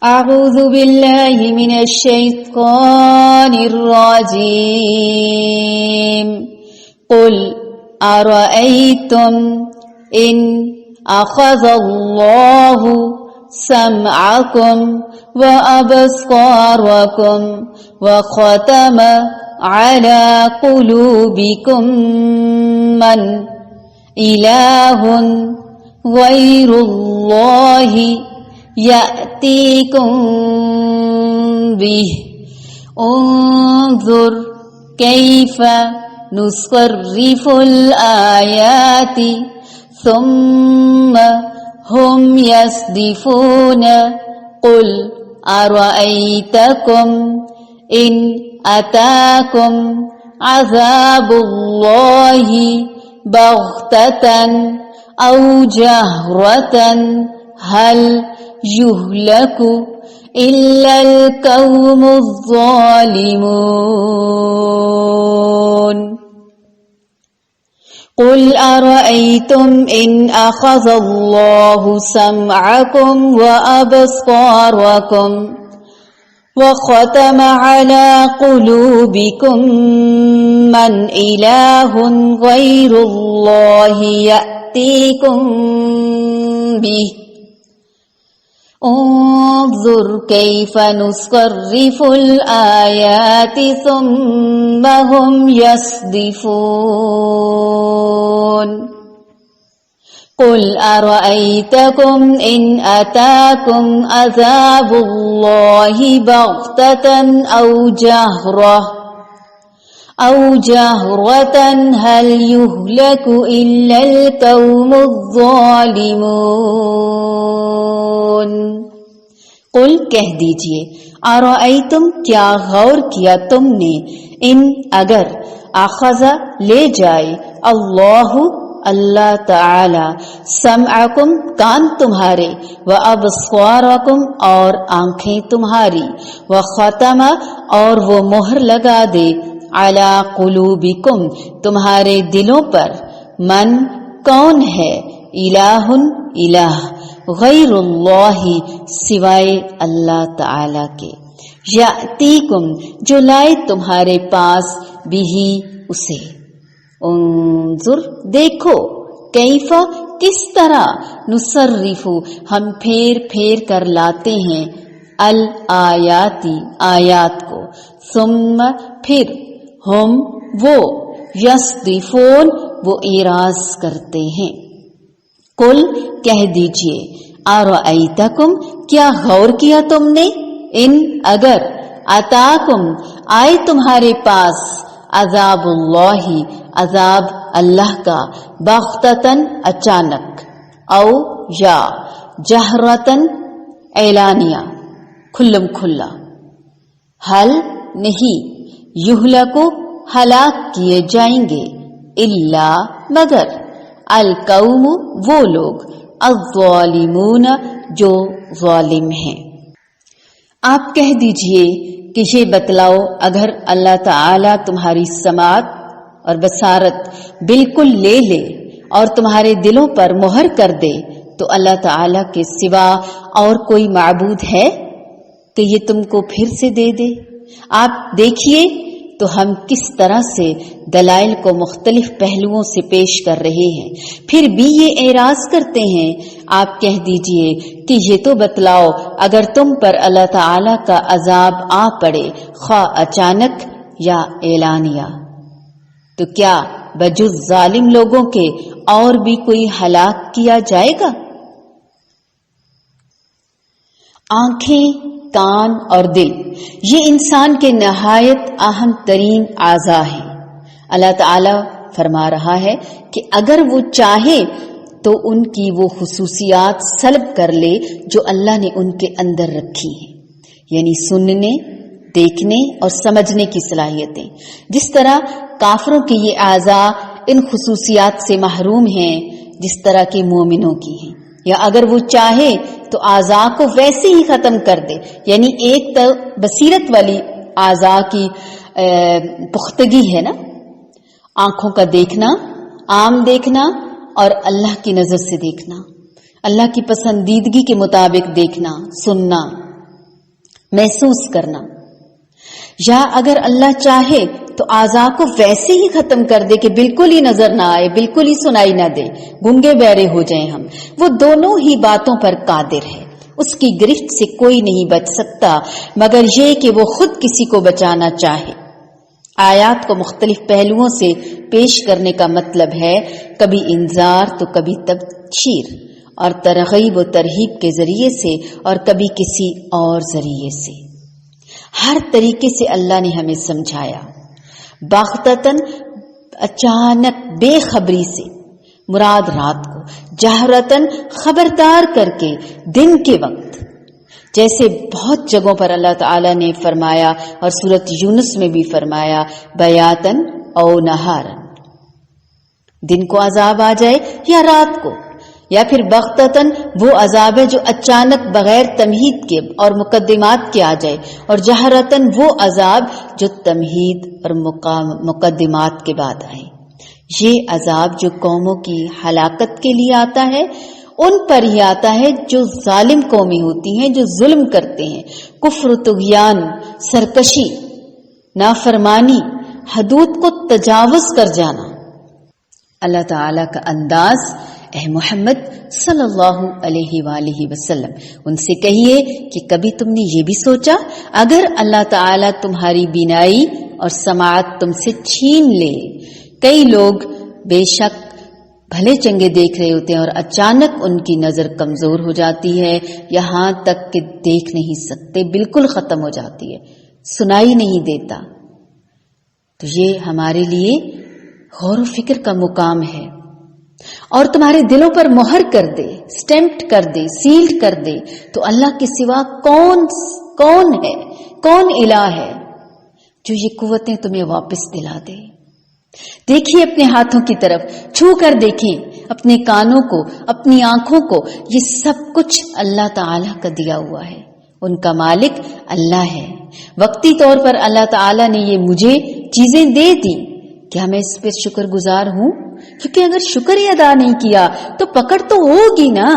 أعوذ بالله من الشيطان الرجيم قل أرأيتم إن أخذ الله سمعكم وأبصاركم وختم على قلوبكم من إله غير الله يأتيكم به انظر كيف نصرف الآيات ثم هم يصدفون قل أرأيتكم إن أتاكم عذاب الله بغتة أو جهرة هل يهلك إلا القوم الظالمون قل أرأيتم إن أخذ الله سمعكم وأبصاركم وختم على قلوبكم من إله غير الله يأتيكم به انظر كيف نصرف الآيات ثم هم يصدفون قل أرأيتكم إن أتاكم عذاب الله بغتة أو جهرة هل يهلك إلا القوم الظالمون قل کہہ دیجئے ارأیتم کیا غور کیا تم نے ان اگر اخذ لے جائے اللہ تعالی سمعکم کان تمہارے وابصارکم اور آنکھیں تمہاری وختم اور وہ مہر لگا دے علی قلوبکم تمہارے دلوں پر من کون ہے الہ غیر اللہ سوائے اللہ تعالی کے یاتیکم جو لائے تمہارے پاس بھی اسے انظر دیکھو کیفا کس طرح نصرف ہم پھیر پھیر کر لاتے ہیں الآیاتی آیات کو ثم پھر ہم وہ یصدفون وہ اعراض کرتے ہیں قل کہہ دیجئے ارأیتکم کیا غور کیا تم نے ان اگر اتاکم آئے تمہارے پاس عذاب اللہ عذاب اللہ کا بغتتن اچانک او یا جہرتن اعلانیہ کھلم کھلا حل نہیں یہلکو ہلاک کیے جائیں گے الا مگر القوم وہ لوگ الظالمون جو ظالم ہیں آپ کہہ دیجئے کہ یہ بتلاؤ اگر اللہ تعالی تمہاری سماعت اور بصارت بالکل لے لے اور تمہارے دلوں پر مہر کر دے تو اللہ تعالی کے سوا اور کوئی معبود ہے کہ یہ تم کو پھر سے دے دے؟ آپ دیکھیے تو ہم کس طرح سے دلائل کو مختلف پہلوؤں سے پیش کر رہے ہیں، پھر بھی یہ اعراض کرتے ہیں۔ آپ کہہ دیجئے کہ یہ تو بتلاؤ اگر تم پر اللہ تعالی کا عذاب آ پڑے خواہ اچانک یا اعلانیہ، تو کیا بجز ظالم لوگوں کے اور بھی کوئی ہلاک کیا جائے گا؟ آنکھیں، کان اور دل یہ انسان کے نہایت اہم ترین اعضاء ہیں۔ اللہ تعالی فرما رہا ہے کہ اگر وہ چاہے تو ان کی وہ خصوصیات سلب کر لے جو اللہ نے ان کے اندر رکھی ہیں، یعنی سننے، دیکھنے اور سمجھنے کی صلاحیتیں۔ جس طرح کافروں کے یہ اعضاء ان خصوصیات سے محروم ہیں جس طرح کے مومنوں کی ہیں، یا اگر وہ چاہے تو اعضاء کو ویسے ہی ختم کر دے، یعنی ایک تو بصیرت والی اعضاء کی پختگی ہے نا، آنکھوں کا دیکھنا، عام دیکھنا اور اللہ کی نظر سے دیکھنا، اللہ کی پسندیدگی کے مطابق دیکھنا، سننا، محسوس کرنا، یا اگر اللہ چاہے تو اعضاء کو ویسے ہی ختم کر دے کہ بالکل ہی نظر نہ آئے، بالکل ہی سنائی نہ دے، گونگے بہرے ہو جائیں ہم، وہ دونوں ہی باتوں پر قادر ہے، اس کی گرفت سے کوئی نہیں بچ سکتا مگر یہ کہ وہ خود کسی کو بچانا چاہے۔ آیات کو مختلف پہلوؤں سے پیش کرنے کا مطلب ہے کبھی انذار تو کبھی تبشیر، اور ترغیب و ترہیب کے ذریعے سے اور کبھی کسی اور ذریعے سے۔ ہر طریقے سے اللہ نے ہمیں سمجھایا۔ باغتتاً اچانک بے خبری سے مراد رات کو، جہرتاً خبردار کر کے دن کے وقت، جیسے بہت جگہوں پر اللہ تعالیٰ نے فرمایا اور سورۃ یونس میں بھی فرمایا بیاتاً او نہاراً، دن کو عذاب آ جائے یا رات کو، یا پھر بغتتاً وہ عذاب ہے جو اچانک بغیر تمہید کے اور مقدمات کے آ جائے، اور جہرتاً وہ عذاب جو تمہید اور مقدمات کے بعد آئے۔ یہ عذاب جو قوموں کی ہلاکت کے لیے آتا ہے ان پر ہی آتا ہے جو ظالم قومیں ہوتی ہیں، جو ظلم کرتے ہیں، کفر و طغیان، سرکشی، نافرمانی، حدود کو تجاوز کر جانا۔ اللہ تعالیٰ کا انداز، اے محمد صلی اللہ علیہ وآلہ وسلم، ان سے کہیے کہ کبھی تم نے یہ بھی سوچا اگر اللہ تعالیٰ تمہاری بینائی اور سماعت تم سے چھین لے؟ کئی لوگ بے شک بھلے چنگے دیکھ رہے ہوتے ہیں اور اچانک ان کی نظر کمزور ہو جاتی ہے، یہاں تک کہ دیکھ نہیں سکتے، بالکل ختم ہو جاتی ہے، سنائی نہیں دیتا۔ تو یہ ہمارے لیے غور و فکر کا مقام ہے، اور تمہارے دلوں پر مہر کر دے، سٹیمپڈ کر دے، سیلڈ کر دے، تو اللہ کے سوا کون ہے، کون الہ ہے جو یہ قوتیں تمہیں واپس دلا دے؟ دیکھیے اپنے ہاتھوں کی طرف، چھو کر دیکھیں اپنے کانوں کو، اپنی آنکھوں کو، یہ سب کچھ اللہ تعالیٰ کا دیا ہوا ہے، ان کا مالک اللہ ہے۔ وقتی طور پر اللہ تعالیٰ نے یہ مجھے چیزیں دے دی، کیا میں اس پر شکر گزار ہوں؟ کیونکہ اگر شکر ہی ادا نہیں کیا تو پکڑ تو ہوگی نا۔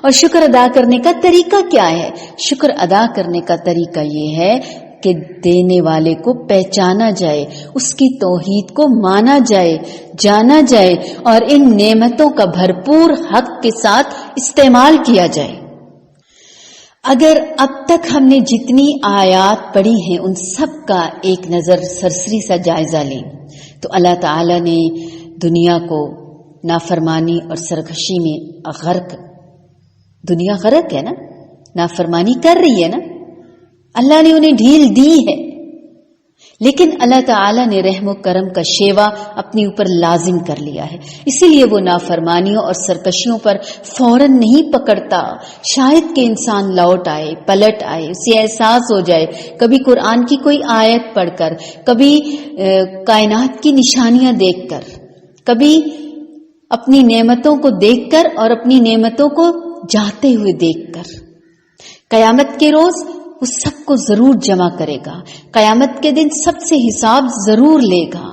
اور شکر ادا کرنے کا طریقہ کیا ہے؟ شکر ادا کرنے کا طریقہ یہ ہے کہ دینے والے کو پہچانا جائے، اس کی توحید کو مانا جائے، جانا جائے، اور ان نعمتوں کا بھرپور حق کے ساتھ استعمال کیا جائے۔ اگر اب تک ہم نے جتنی آیات پڑھی ہیں ان سب کا ایک نظر سرسری سا جائزہ لیں تو اللہ تعالی نے دنیا کو نافرمانی اور سرکشی میں غرق، دنیا غرق ہے نا، نافرمانی کر رہی ہے نا، اللہ نے انہیں ڈھیل دی ہے، لیکن اللہ تعالیٰ نے رحم و کرم کا شیوا اپنے اوپر لازم کر لیا ہے، اسی لیے وہ نافرمانیوں اور سرکشیوں پر فوراً نہیں پکڑتا۔ شاید کہ انسان لوٹ آئے، پلٹ آئے، اسے احساس ہو جائے، کبھی قرآن کی کوئی آیت پڑھ کر، کبھی کائنات کی نشانیاں دیکھ کر، کبھی اپنی نعمتوں کو دیکھ کر اور اپنی نعمتوں کو جاتے ہوئے دیکھ کر۔ قیامت کے روز وہ سب کو ضرور جمع کرے گا، قیامت کے دن سب سے حساب ضرور لے گا۔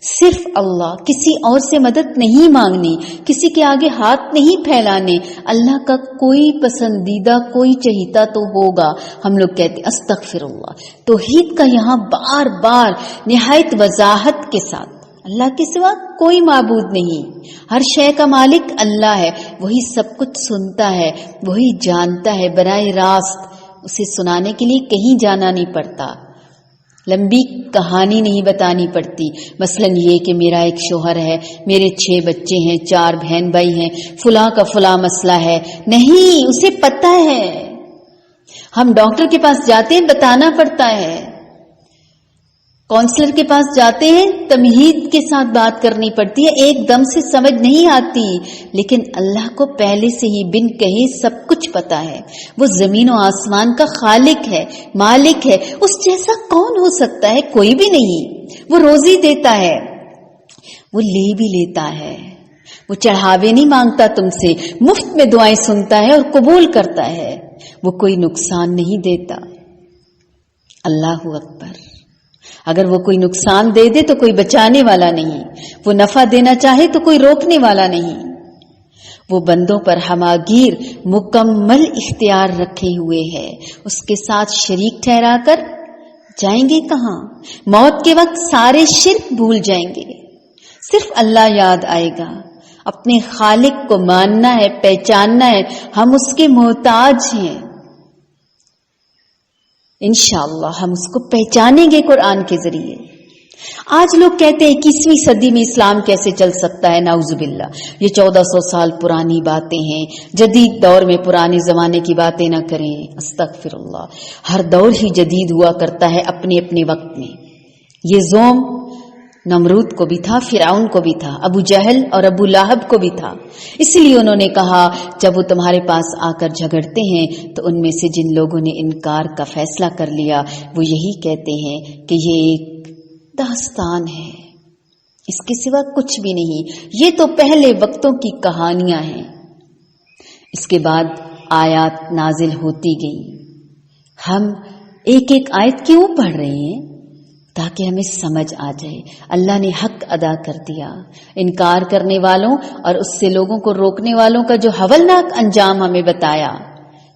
صرف اللہ، کسی اور سے مدد نہیں مانگنی، کسی کے آگے ہاتھ نہیں پھیلانے۔ اللہ کا کوئی پسندیدہ، کوئی چہیتا تو ہوگا۔ ہم لوگ کہتے ہیں استغفر اللہ، توحید کا یہاں بار بار نہایت وضاحت کے ساتھ، اللہ کے سوا کوئی معبود نہیں، ہر شے کا مالک اللہ ہے، وہی سب کچھ سنتا ہے، وہی جانتا ہے براہ راست، اسے سنانے کے لیے کہیں جانا نہیں پڑتا، لمبی کہانی نہیں بتانی پڑتی۔ مثلا یہ کہ میرا ایک شوہر ہے، میرے 6 بچے ہیں، 4 بہن بھائی ہیں، فلاں کا فلاں مسئلہ ہے، نہیں، اسے پتہ ہے۔ ہم ڈاکٹر کے پاس جاتے ہیں، بتانا پڑتا ہے، کونسلر کے پاس جاتے ہیں، تمہید کے ساتھ بات کرنی پڑتی ہے، ایک دم سے سمجھ نہیں آتی، لیکن اللہ کو پہلے سے ہی بن کہے سب کچھ پتا ہے۔ وہ زمین و آسمان کا خالق ہے، مالک ہے، اس جیسا کون ہو سکتا ہے؟ کوئی بھی نہیں۔ وہ روزی دیتا ہے، وہ لے بھی لیتا ہے، وہ چڑھاوے نہیں مانگتا تم سے، مفت میں دعائیں سنتا ہے اور قبول کرتا ہے، وہ کوئی نقصان نہیں دیتا۔ اللہ اکبر۔ اگر وہ کوئی نقصان دے دے تو کوئی بچانے والا نہیں، وہ نفع دینا چاہے تو کوئی روکنے والا نہیں، وہ بندوں پر ہماگیر مکمل اختیار رکھے ہوئے ہے، اس کے ساتھ شریک ٹھہرا کر جائیں گے کہاں؟ موت کے وقت سارے شرک بھول جائیں گے، صرف اللہ یاد آئے گا۔ اپنے خالق کو ماننا ہے، پہچاننا ہے، ہم اس کے محتاج ہیں۔ انشاءاللہ ہم اس کو پہچانیں گے قرآن کے ذریعے۔ آج لوگ کہتے ہیں 21ویں صدی میں اسلام کیسے چل سکتا ہے؟ نعوذ باللہ، یہ 1400 سال پرانی باتیں ہیں، جدید دور میں پرانے زمانے کی باتیں نہ کریں۔ استغفر اللہ، ہر دور ہی جدید ہوا کرتا ہے اپنے اپنے وقت میں۔ یہ زوم نمرود کو بھی تھا، فرعون کو بھی تھا، ابو جہل اور ابو لہب کو بھی تھا۔ اس لیے انہوں نے کہا جب وہ تمہارے پاس آ کر جھگڑتے ہیں تو ان میں سے جن لوگوں نے انکار کا فیصلہ کر لیا وہ یہی کہتے ہیں کہ یہ ایک داستان ہے، اس کے سوا کچھ بھی نہیں، یہ تو پہلے وقتوں کی کہانیاں ہیں۔ اس کے بعد آیات نازل ہوتی گئیں۔ ہم ایک ایک آیت کیوں پڑھ رہے ہیں؟ تاکہ ہمیں سمجھ آ جائے اللہ نے حق ادا کر دیا۔ انکار کرنے والوں اور اس سے لوگوں کو روکنے والوں کا جو ہولناک انجام ہمیں بتایا،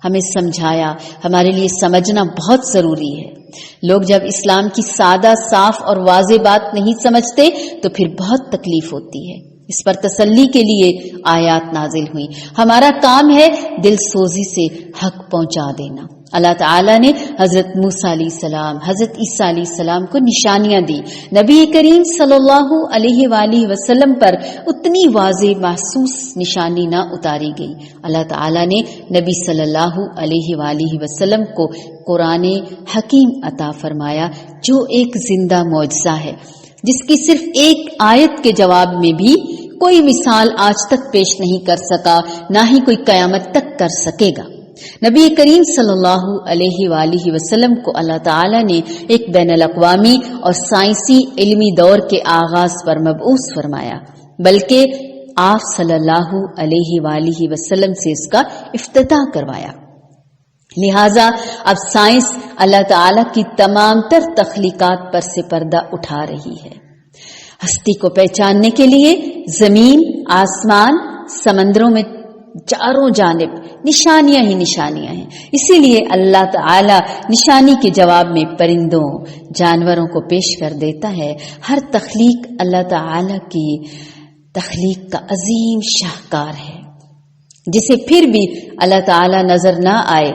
ہمیں سمجھایا، ہمارے لیے سمجھنا بہت ضروری ہے۔ لوگ جب اسلام کی سادہ، صاف اور واضح بات نہیں سمجھتے تو پھر بہت تکلیف ہوتی ہے۔ اس پر تسلی کے لیے آیات نازل ہوئی۔ ہمارا کام ہے دل سوزی سے حق پہنچا دینا۔ اللہ تعالیٰ نے حضرت موسیٰ علیہ السلام، حضرت عیسیٰ علیہ السلام کو نشانیاں دی۔ نبی کریم صلی اللہ علیہ وآلہ وسلم پر اتنی واضح محسوس نشانی نہ اتاری گئی۔ اللہ تعالیٰ نے نبی صلی اللہ علیہ وآلہ وسلم کو قرآن حکیم عطا فرمایا جو ایک زندہ معجزہ ہے، جس کی صرف ایک آیت کے جواب میں بھی کوئی مثال آج تک پیش نہیں کر سکا، نہ ہی کوئی قیامت تک کر سکے گا۔ نبی کریم صلی اللہ علیہ وآلہ وسلم کو اللہ تعالیٰ نے ایک بین الاقوامی اور سائنسی علمی دور کے آغاز پر مبعوث فرمایا، بلکہ آپ صلی اللہ علیہ وآلہ وسلم سے اس کا افتتاح کروایا۔ لہٰذا اب سائنس اللہ تعالیٰ کی تمام تر تخلیقات پر سے پردہ اٹھا رہی ہے۔ ہستی کو پہچاننے کے لیے زمین، آسمان، سمندروں میں چاروں جانب نشانیاں ہی نشانیاں ہیں۔ اسی لیے اللہ تعالی نشانی کے جواب میں پرندوں، جانوروں کو پیش کر دیتا ہے۔ ہر تخلیق اللہ تعالی کی تخلیق کا عظیم شاہکار ہے، جسے پھر بھی اللہ تعالی نظر نہ آئے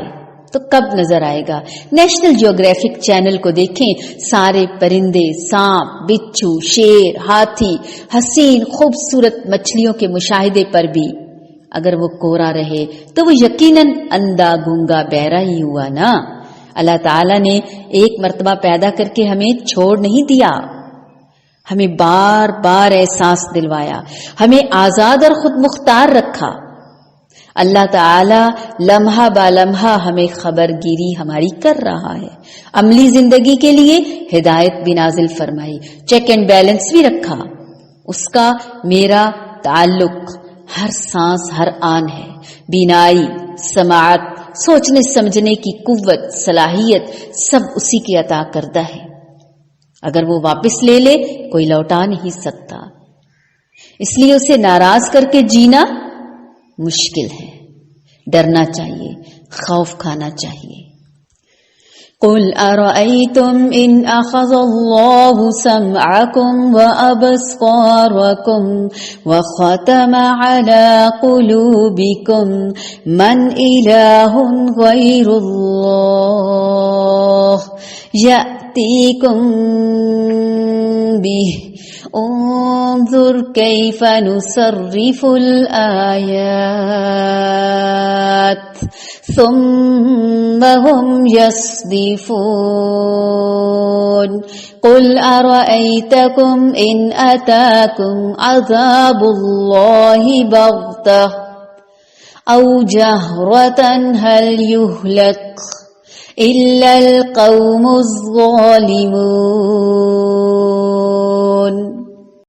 تو کب نظر آئے گا؟ نیشنل جیوگرافک چینل کو دیکھیں، سارے پرندے، سانپ، بچھو، شیر، ہاتھی، حسین خوبصورت مچھلیوں کے مشاہدے پر بھی اگر وہ کوڑا رہے تو وہ یقیناً اندھا، گونگا، بہرا ہی ہوا نا۔ اللہ تعالیٰ نے ایک مرتبہ پیدا کر کے ہمیں چھوڑ نہیں دیا، ہمیں بار بار احساس دلوایا، ہمیں آزاد اور خود مختار رکھا۔ اللہ تعالی لمحہ با لمحہ ہمیں خبر گیری ہماری کر رہا ہے۔ عملی زندگی کے لیے ہدایت بھی نازل فرمائی، چیک اینڈ بیلنس بھی رکھا۔ اس کا میرا تعلق ہر سانس، ہر آن ہے۔ بینائی، سماعت، سوچنے سمجھنے کی قوت، صلاحیت سب اسی کی عطا کردہ ہے۔ اگر وہ واپس لے لے کوئی لوٹا نہیں سکتا، اس لیے اسے ناراض کر کے جینا مشکل ہے۔ ڈرنا چاہیے، خوف کھانا چاہیے۔ قل ارأيتم ان اخذ الله سمعكم وابصاركم وختم على قلوبكم من اله غير الله يأتيكم به انظر كيف نصرف الآيات ثم هم يصدفون قل أرأيتكم إن أتاكم عذاب الله بغتة أو جهرة هل يهلك إلا القوم الظالمون